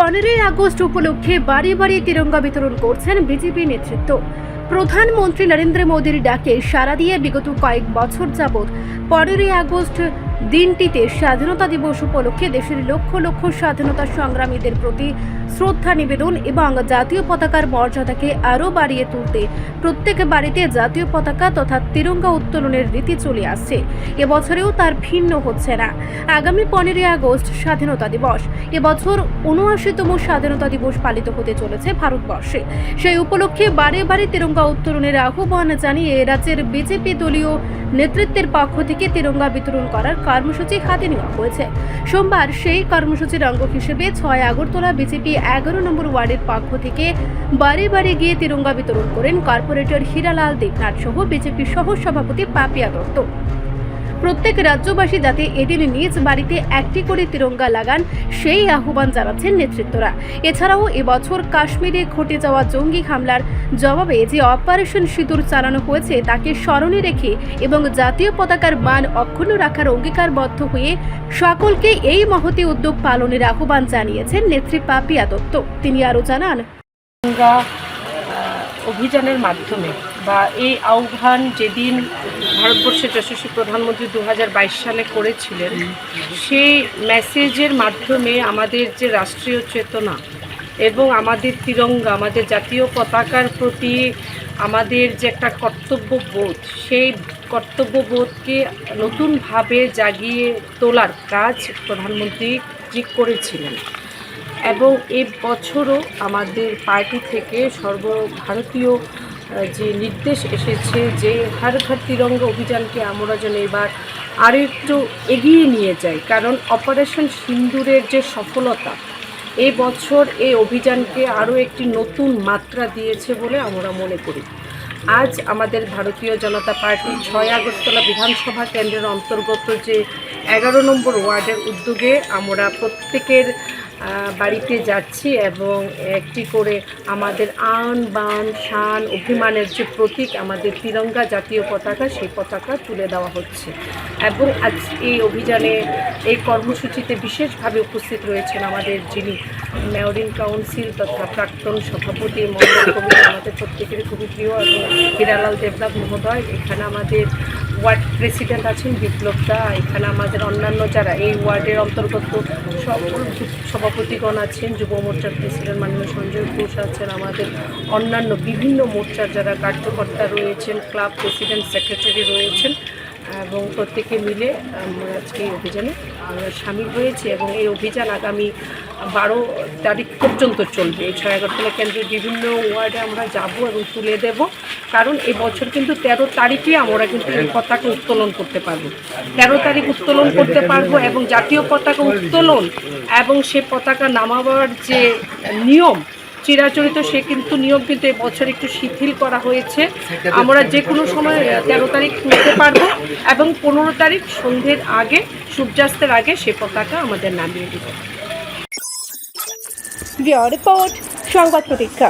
15ই August উপলক্ষে বাড়ি বাড়ি তিরঙ্গা বিতরণ করছেন বিজেপি নেতৃত্ব। প্রধানমন্ত্রী নরেন্দ্র মোদীর ডাকে সাড়া দিয়ে বিগত কয়েক বছর যাবৎ 15ই আগস্ট দিনটিতে স্বাধীনতা দিবস উপলক্ষে দেশের লক্ষ লক্ষ স্বাধীনতা সংগ্রামীদের প্রতি শ্রদ্ধা নিবেদন এবং জাতীয় পতাকার মর্যাদাকে আরও বাড়িয়ে তুলতে প্রত্যেক বাড়িতে জাতীয় পতাকা তথা তিরঙ্গা উত্তোলনের রীতি চলে আসছে। এবছরেও তার ভিন্ন হচ্ছে না। আগামী 15ই আগস্ট স্বাধীনতা দিবস। এবছর ৭৯তম স্বাধীনতা দিবস পালিত হতে চলেছে ভারতবর্ষে। সেই উপলক্ষে বারে বারে তিরঙ্গা উত্তোলনের আহ্বান জানিয়ে রাজ্যের বিজেপি দলীয় নেতৃত্বের পক্ষ থেকে তিরঙ্গা বিতরণ করার কর্মসূচি হাতে নেওয়া হয়েছে। সোমবার সেই কর্মসূচির অঙ্গ হিসেবে 6 আগরতলা বিজেপি 11 নম্বর ওয়ার্ডের পক্ষ থেকে বাড়ি বাড়ি গিয়ে তিরঙ্গা বিতরণ করেন কর্পোরেটর হীরালাল দেবনাথ সহ বিজেপি সহ সভাপতি পাপিয়া দত্ত। প্রত্যেক রাজ্যবাসী যাতে এদিন নিজ বাড়িতে একটি করে তিরঙ্গা লাগান সেই আহ্বান জানাচ্ছেন নেতৃত্বরা। এছাড়াও এবছর কাশ্মীরে ঘটে যাওয়া জঙ্গি হামলার জবাবে যে অপারেশন সিঁদুর চালানো হয়েছে তাকে স্মরণে রেখে এবং জাতীয় পতাকার মান অক্ষুণ্ণ রাখার অঙ্গীকারবদ্ধ হয়ে সকলকে এই মহতী উদ্যোগ পালনের আহ্বান জানিয়েছেন নেত্রী পাপিয়া দত্ত। তিনি আরও জানান, অভিযানের মাধ্যমে বা এই আহ্বান যেদিন ভারতবর্ষের যশস্বী প্রধানমন্ত্রী 2022 সালে করেছিলেন, সেই মেসেজের মাধ্যমে আমাদের যে রাষ্ট্রীয় চেতনা এবং আমাদের তিরঙ্গা, আমাদের জাতীয় পতাকার প্রতি আমাদের যে একটা কর্তব্যবোধ, সেই কর্তব্যবোধকে নতুনভাবে জাগিয়ে তোলার কাজ প্রধানমন্ত্রী করেছিলেন। এবং এই বছরও আমাদের পার্টি থেকে সর্বভারতীয় যে নির্দেশ এসেছে যে হর ঘর তিরঙ্গা অভিযানকে আমরা যেন এবার আরও একটু এগিয়ে নিয়ে যাই, কারণ অপারেশন সিন্দুরের যে সফলতা এই বছর এই অভিযানকে আরও একটি নতুন মাত্রা দিয়েছে বলে আমরা মনে করি। আজ আমাদের ভারতীয় জনতা পার্টি 6 আগরতলা বিধানসভা কেন্দ্রের অন্তর্গত যে 11 নম্বর ওয়ার্ডের উদ্যোগে আমরা প্রত্যেকের বাড়িতে যাচ্ছি এবং একটি করে আমাদের আন বান শান অভিমানের যে প্রতীক আমাদের তিরঙ্গা জাতীয় পতাকা, সেই পতাকা তুলে দেওয়া হচ্ছে। এবং আজ এই অভিযানে এই কর্মসূচিতে বিশেষভাবে উপস্থিত রয়েছেন আমাদের যিনি মেয়রিন কাউন্সিল তথা প্রাক্তন সভাপতি মন্ডল কমিটি, আমাদের প্রত্যেকের খুবই প্রিয় এবং হীরালাল দেবনাথ মহোদয়। এখানে আমাদের ওয়ার্ড প্রেসিডেন্ট আছেন বিপ্লব দা, এখানে আমাদের অন্যান্য যারা এই ওয়ার্ডের অন্তর্গত সকল সভাপতিগণ আছেন, যুব মোর্চার প্রেসিডেন্ট মাননীয় সঞ্জয় ঘোষ আছেন, আমাদের অন্যান্য বিভিন্ন মোর্চার যারা কার্যকর্তা রয়েছেন, ক্লাব প্রেসিডেন্ট সেক্রেটারি রয়েছেন এবং প্রত্যেকে মিলে আমরা আজকে এই অভিযানে সামিল হয়েছি। এবং এই অভিযান আগামী 12 তারিখ পর্যন্ত চলবে। এই 6 আগরতলা কেন্দ্রের বিভিন্ন ওয়ার্ডে আমরা যাব এবং তুলে দেব, কারণ এই বছর কিন্তু 13 তারিখে আমরা কিন্তু এই পতাকা উত্তোলন করতে পারবো। 13 তারিখ উত্তোলন করতে পারবো এবং জাতীয় পতাকা উত্তোলন এবং সে পতাকা নামাবার যে নিয়ম চিরাচরিত, সে কিন্তু নিয়ম কিন্তু এই বছর একটু শিথিল করা হয়েছে। আমরা যে কোনো সময় 13 তারিখ তুলতে পারবো এবং 15 তারিখ সন্ধ্যের আগে, সূর্যাস্তের আগে সে পতাকা আমাদের নামিয়ে দেব। রিপোর্ট সংবাদ প্রতীক্ষা।